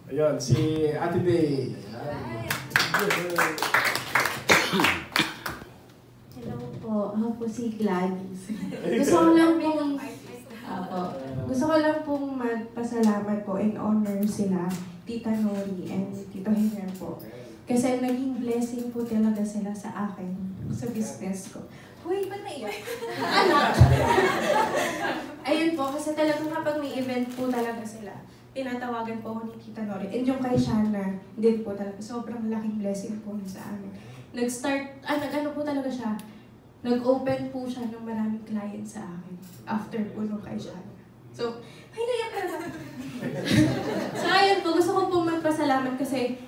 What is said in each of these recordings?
Ayun, si Ate Day. Hello po, ako po si Gladys. Gusto ko lang pong magpasalamat po and honor sila, Tita Nori and Tito Hiner po. Kasi naging blessing po talaga sila sa akin, sa business ko. Uy, ba't naiyak? Anak! Ayun po, kasi talagang kapag may event po talaga sila, tinatawagan po ako ni Tita Nori. And yung kay Shana, din po talaga, sobrang laking blessing po niya sa amin. Nag-start, nag-ano po talaga siya, nag-open po siya ng maraming client sa akin after po nung kay Shana. So, ay, naiyak ka na. So, ayun po, gusto ko po magpasalamat kasi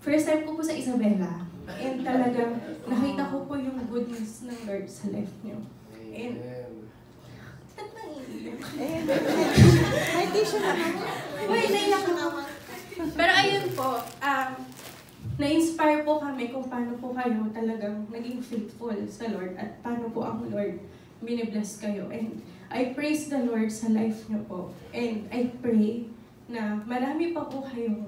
first time ko po sa Isabela. And talagang nakita ko po yung goodness ng Lord sa life niyo. And, ba't naiiyak? May tissue na naman. Uy, naiyak na naman. Pero ayun po, na-inspire po kami kung paano po kayo talagang naging faithful sa Lord at paano po ang Lord binibless kayo. And I praise the Lord sa life niyo po. And I pray na marami pa po kayong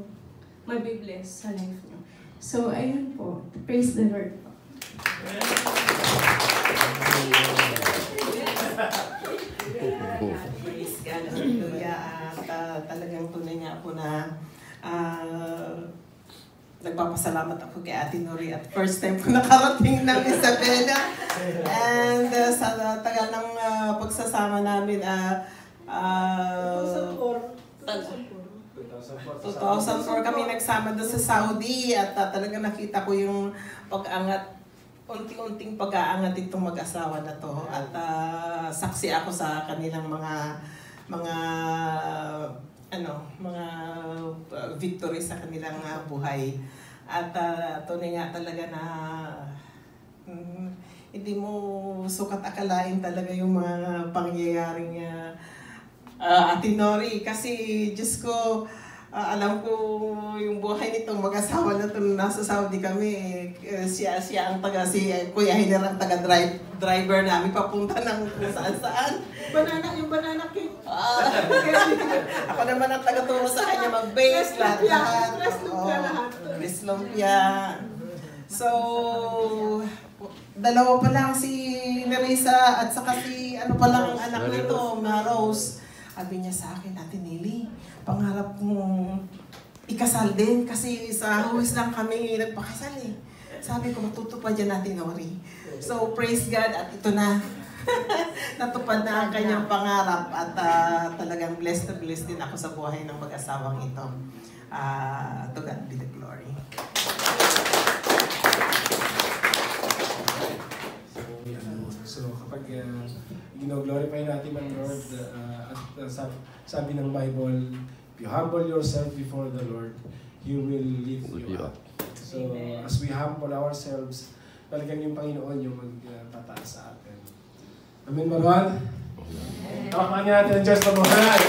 mabibless sa life niyo. So, ayun po. Praise the Lord po. Praise God. Hallelujah. At talagang tunay niya po na nagpapasalamat ako kay Ate Nori at first time ko nakarating ng Isabela. And sa tagal ng pagsasama namin, 2004 kami nagsama doon sa Saudi at talagang nakita ko yung pag-angat, unti-unting pag-aangat itong mag-asawa na to at saksi ako sa kanilang mga victory sa kanilang buhay. At tunay nga talaga na hindi mo sukat akalain talaga yung mga pangyayaring Ate Nori. Kasi Diyos ko, alam ko yung buhay nitong mag-asawa na ito nasa Saudi kami. Siya ang si Kuya Hiner ang taga-driver namin papunta ng kung saan-saan. Yung banana cake. Ako naman ang taga-turo sa kanya mag-base, lahat. Chris Lumpia. So, dalawa pa lang si Nerissa at saka si pa lang ang anak nito, na Rose. Sabi niya sa akin, Ate Nelly, pangarap mong ikasal din kasi sa huwis lang kami nagpakasal eh. Sabi ko, matutupad yan natin, Nori. So, praise God at ito na. Natupad na ang kanyang pangarap at talagang blessed na blessed din ako sa buhay ng mag-asawang ito. To God be the glory. So kapag glorify natin ang Lord, at sabi ng Bible, if you humble yourself before the Lord, He will lift you up. So as we humble ourselves, talagang yung Panginoon yung magtataas sa atin. Amen, Marwan? Tawakan niya natin ang Diyos na buhay.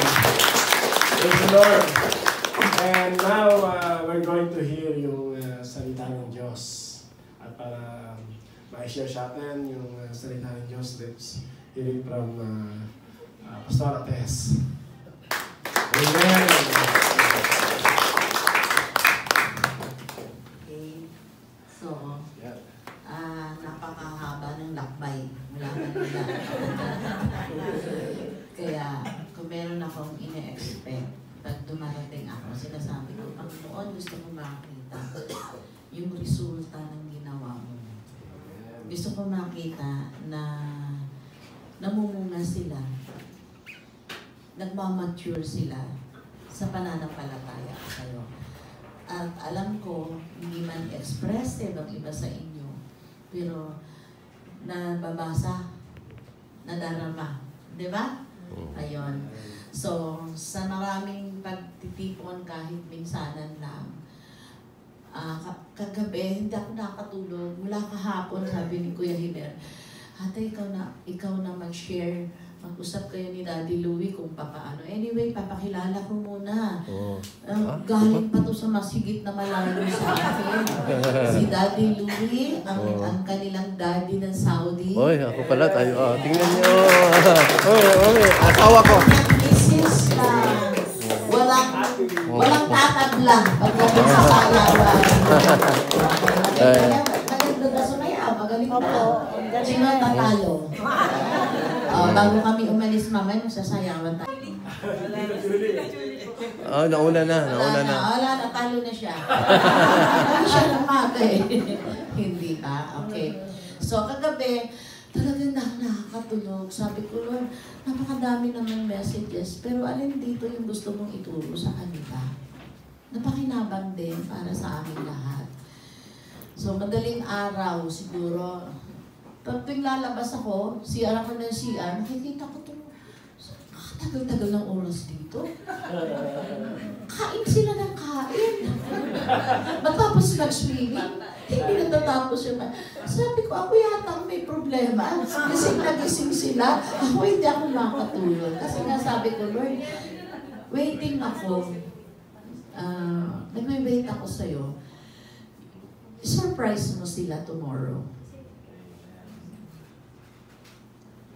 Praise the Lord. And now, we're going to hear yung salita ng Diyos. At para ma-share sa atin yung salita ng Diyos, let's hear it from Pastor Ates. Amen. Okay. So, napakahaba ng lakbay mula Manila. Kaya, kung meron akong ine-expect, pag dumarating ako, sinasabi ko, Panginoon, gusto ko makita yung resulta ng ginawa mo. Gusto ko makita na namumunga sila, nagmamature sila sa pananampalataya sa'yo. At alam ko, hindi man expressive ang iba sa inyo, pero nababasa, nadarama. Di ba? Ayun. So, sa maraming pagtitipon kahit minsanan lang, kagabi, hindi ako nakatulog. Mula kahapon, sabi ni Kuya Hiner, Ate, ikaw na mag-share. Mag-usap kayo ni Daddy Louie kung papaano. Anyway, papakilala ko muna. Galing pa to sa masigit na malayo sa akin. Si Daddy Louie, ang kanilang daddy ng Saudi. Oy, ako pala tayo. Tingnan niyo. Oy, asawa ko. Mrs. Walang Walang tatabla pagdating sa sayawan. Maganda na sumayaw, magaling na. Sino tatalo? Bago kami umalis mamaya, sasayawan tayo. Nauna na. Wala, natalo na siya. Hindi siya namatay. Hindi pa, okay. So, kagabi, talagang nakakatulog. Sabi ko, Lord, napakadami naman messages, pero alin dito yung gusto mong ituro sa kanila? Napakinabang din para sa amin lahat. So, madaling araw siguro, pag lalabas ako, CR ako ng CR, nakikita ko ito, tagal-tagal ng oras dito. Kain sila ng kain. Matapos mag-swimming, hindi natatapos yung... Sabi ko, ako yata may problema. Kasi nagising sila, ako hindi ako makatulog. Kasi nga sabi ko, Lord, waiting ako. Nagme-wait ako sa'yo. Surprise mo sila tomorrow.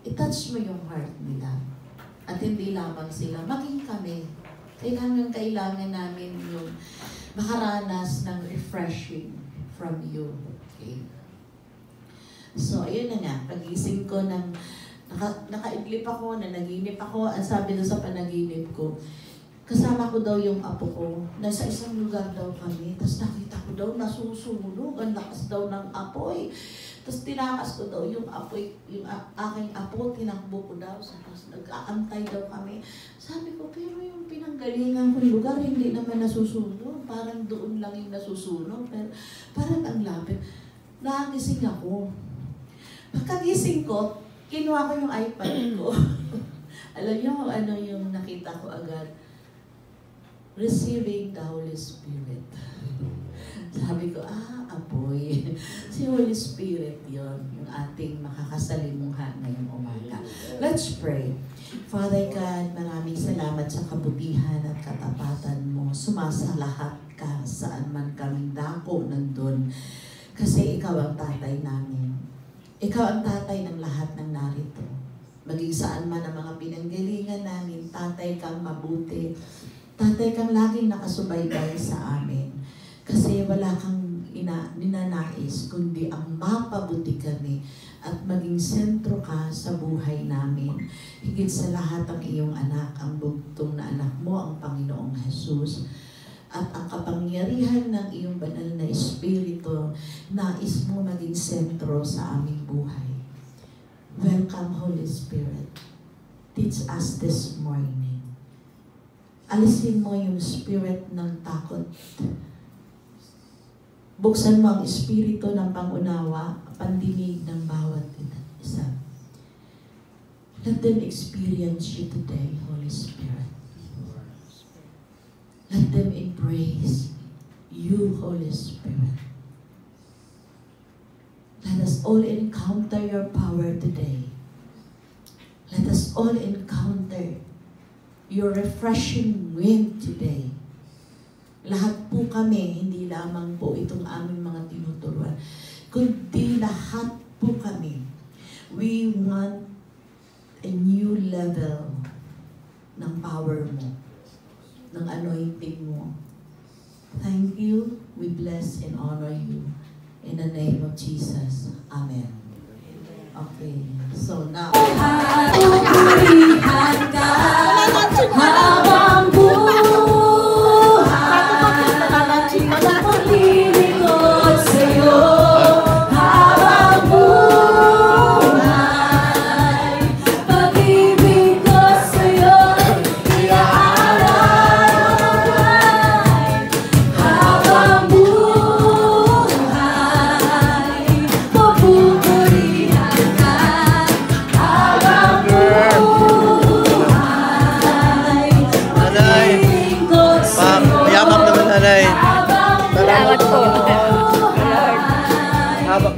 I-touch mo yung heart nila. At hindi lamang sila, maging kami. Kailangan namin yung makaranas ng refreshing from you. Okay? So, ayun na nga. Pagising ko ng nakaidlip ako, nanaginip ako. Ang sabi doon sa panaginip ko, kasama ko daw yung apo ko. Nasa isang lugar daw kami. Tapos nakita ko daw nasusunog. Ang lakas daw ng apoy. Tapos tinakas ko daw yung apoy, yung aking apo, tinakbo ko daw. Tapos nag-aantay daw kami. Sabi ko, pero yung pinanggalingan kong lugar, hindi naman nasusunog. Parang doon lang yung nasusunog. Pero parang ang lapit. Nagising ako. Pagkagising ko, kinuha ko yung iPad ko. Alam niyo kung ano yung nakita ko agad? Receiving the Holy Spirit. Sabi ko, apoy. Si Holy Spirit yon, yung ating makakasalimuhan ngayong umaga. Let's pray. Father God, maraming salamat sa kabutihan at katapatan mo. Sumasalahat ka saan man kaming dako nandun. Kasi ikaw ang tatay namin. Ikaw ang tatay ng lahat ng narito. Maging saan man ang mga pinanggalingan namin, tatay kang mabuti. Tatay kang laging nakasubaybay sa amin. Kasi wala kang ninanais, kundi ang mapabuti kami at maging sentro ka sa buhay namin. Higit sa lahat ang iyong anak, ang bugtong na anak mo, ang Panginoong Jesus. At ang kapangyarihan ng iyong banal na Espiritu, nais mo maging sentro sa aming buhay. Welcome, Holy Spirit. Teach us this morning. Alisin mo yung spirit ng takot. Buksan mo ang espiritu ng pangunawa, pandinig ng bawat isa. Let them experience you today, Holy Spirit. Let them embrace you, Holy Spirit. Let us all encounter your power today. Let us all encounter your refreshing wind today. Lahat po kami, hindi lamang po itong aming mga tinuturuan, kundi lahat po kami. We want a new level ng power mo, ng anointing mo. Thank you. We bless and honor you. In the name of Jesus. Amen. Okay. So now, habang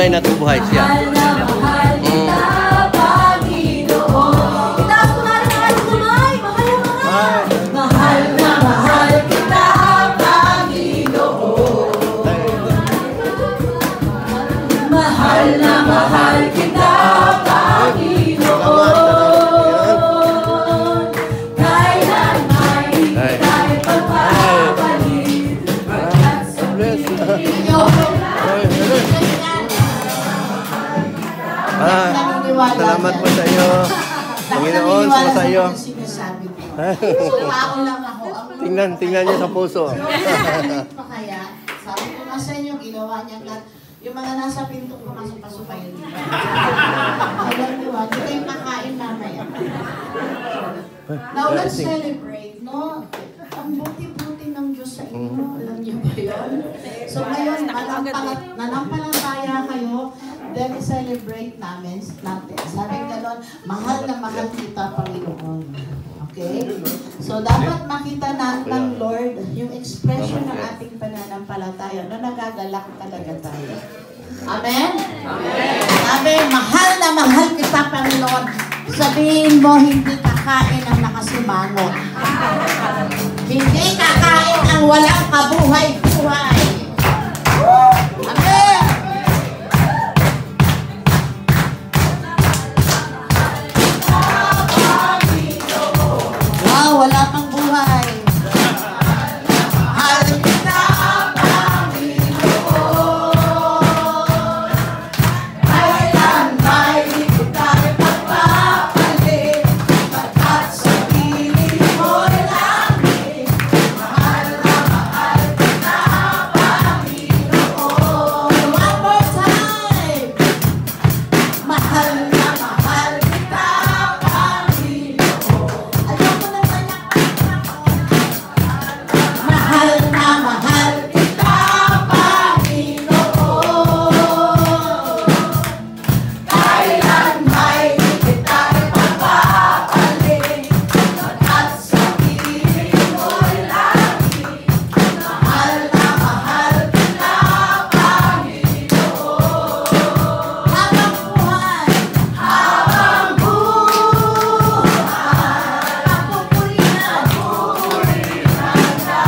tunay na buhay siya. Mahal na mahal kita, Panginoon. Itaas ko natin ang ating kamay. Mahal na mahal. Mahal na mahal kita, Panginoon. Mahal na mahal kita, Panginoon. Kailan may tayo pagpapalit at sabihin niyo. Salamat po sa iyo. Panginoon, sa iyo. Sinasabi ko. So, tao lang ako. Tingnan niyo sa puso. Pa kaya, sabi ko nga sa inyo, ginawa niya lahat. Yung mga nasa pinto, pumasok-pasok kayo dito. Alam niyo ba, di kayo kakain mamaya. Now, let's celebrate, no? Ang buti-buti ng Diyos sa inyo. Alam niyo ba yun? So, ngayon, nanampalataya kayo, then celebrate natin. Sabi gano'n, mahal na mahal kita, Panginoon. Okay? So, dapat makita ng Lord yung expression ng ating pananampalataya na nagagalak talaga tayo. Amen? Amen. Sabi, mahal na mahal kita, Panginoon. Sabihin mo, hindi kakain ang nakasimangot. Hindi kakain ang walang kabuhay-buhay. Amen! Wow, wala pang buhay. Mahal kita, Panginoon. Kailan may kita pagpapalit, pagkat sa piling mo'y langit. Mahal na mahal kita, Panginoon. One more time. Mahal na mahal kita, Panginoon. Ayoko na mahal na mahal kita, Panginoon. Kailan may kita ipapapalit, at sa piling mo'y langit. Mahal na mahal kita, Panginoon. Habang buhay, habang buhay, papupurihan ka.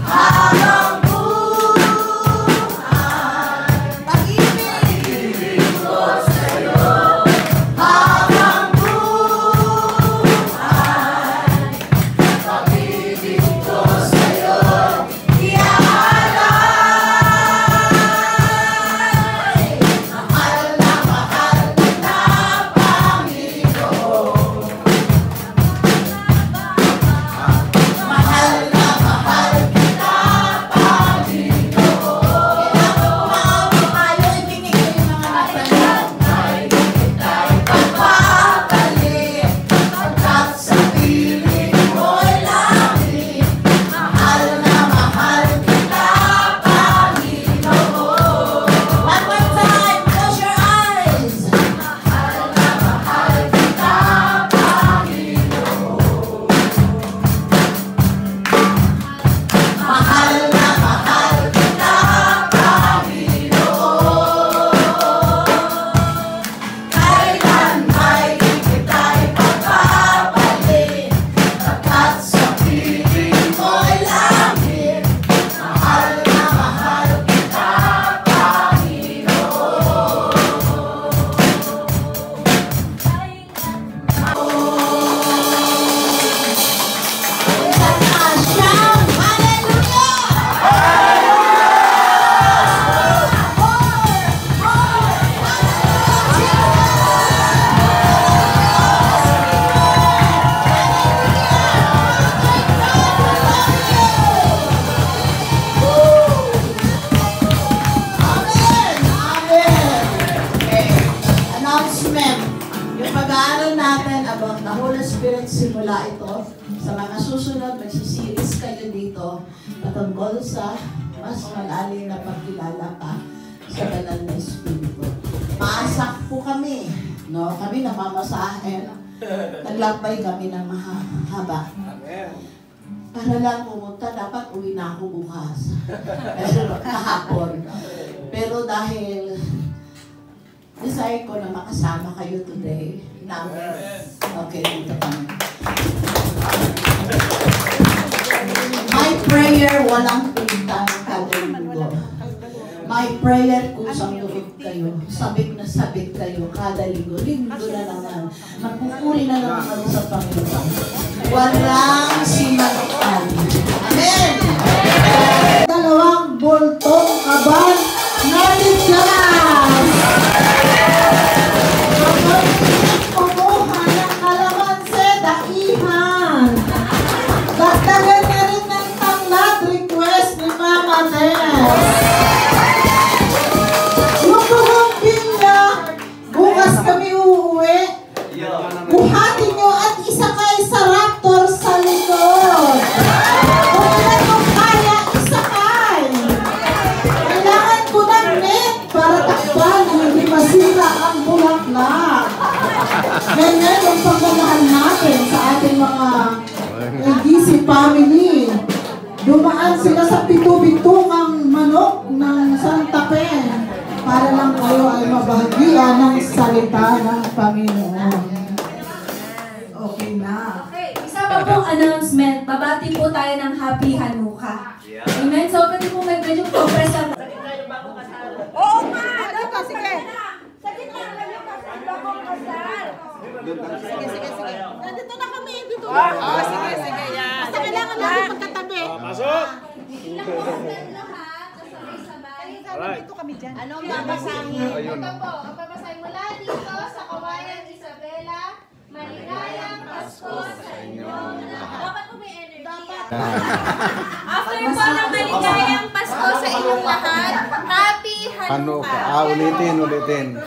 Habang buhay, pag-ibig ko sa'yo. Habang buhay, pag-ibig ko sa'yo. Iaalay, mahal na mahal kita, Panginoon. Mahal na mahal kita, Panginoon. Kailangan umawag tayo, ibigay ko yung mga natanong. Pagpapalit, pagkat sa piling mo'y langit. Mahal na mahal kita, Panginoon. One more time, close your eyes. Mahal na mahal kita, Panginoon. Mahal na mahal kita, Panginoon. Kailan may kita ipagpapalit, pagkat sa piling mo'y langit. Mahal na mahal kita, Panginoon. Shout hallelujah! Amen! Amen! Okay. Announcement. Yung pag-aaral natin about the Holy Spirit simula ito, sa mga susunod, magsisiris kayo dito patungkol sa mas malalim na pagkilala pa sa banal na Espiritu. Maasak po kami, no? Kami namamasahin. Naglakbay kami ng mahaba. Para lang pumunta, dapat uwi na ako bukas. Pero kahapon. Pero dahil Desire ko na makasama kayo today. Namin. Okay, dito kami. My prayer, walang pilitan kada linggo. My prayer, kusang loob kayo. Sabik na sabik kayo kada linggo. Linggo na naman. Magpupuri na naman kami sa Panginoon. Walang sinagtan. Amen! 2 bultong kaban na ligas! Kumuha ng kalamansi, daihan. Dagdagan na rin ng tanglad, request ni Mama Tess. Yung pagkampilya, bukas kami uuwi. Buhatin nyo at isakay sa Raptor sa likod. Kung ilan mong kaya, isakay. Kailangan ko ng net para takpan na hindi masira ang bulaklak. Ganyan yung pagmamahal natin sa ating mga LDC family. Dumaan sila sa pito-bitong manok ng Santa Fe para lang kayo ay mabahagian ng salita ng Panginoon. Okay na. Okay, isa pa pong announcement. Babati po tayo ng Happy Hanukkah. Amen? So, pwede po medyo progress ang... Oo nga! Dato, sige! Sagit lang kayo kasi bagong kasal. Sige. Nandito na kami, dito na. Sige, yan. Basta kailangan natin magkatabi. Pasok! Ilang po ang lahat, kasabay-sabay. Dito kami dyan. Anong babasahin? Ito po, ang babasahin mula dito sa Kawayan Isabela. Maligayang Pasko sa inyong lahat. Dapat po may energy. After po ng maligayang Pasko sa inyong lahat, Happy Hanukkah. Ulitin.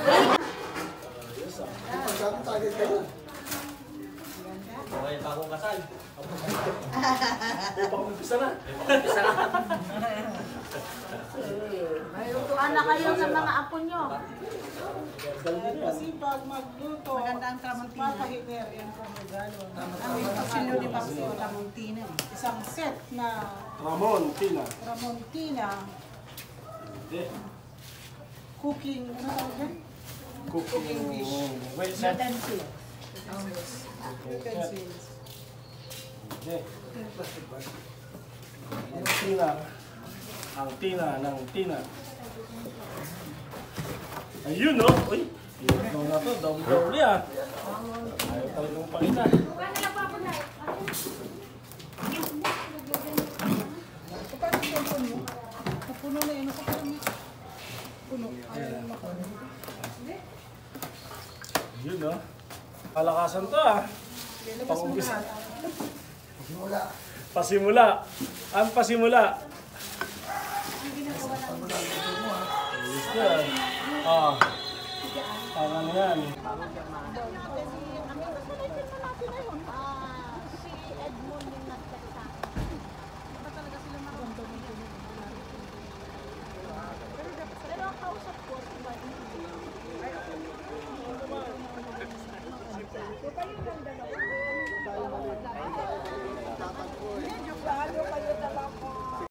May lutuan na kayo ng mga apo nyo. Kasi pag magluto, Maganda ang tramontina. papahiner yan kung regalo. Ang pasilyo ni Paxo, tramontina. Isang set na Ramon, Tina. Tramontina, Hindi. cooking, ano tawag yan? Cooking dish. Wait, set. Utensils. Hindi. Ang Tina. Ang Tina ng Tina. Ayun, no? Uy! Ito na to, double yan. Ayaw talagang pakita. Puno na yun. Puno. Ayaw na ako. Yun, no? Palakasan to, ah. Pang-umpisa. Pasimula. Ang pasimula. Ayos yan. Ah. Parang yan. Si Edmond yung nagchat sa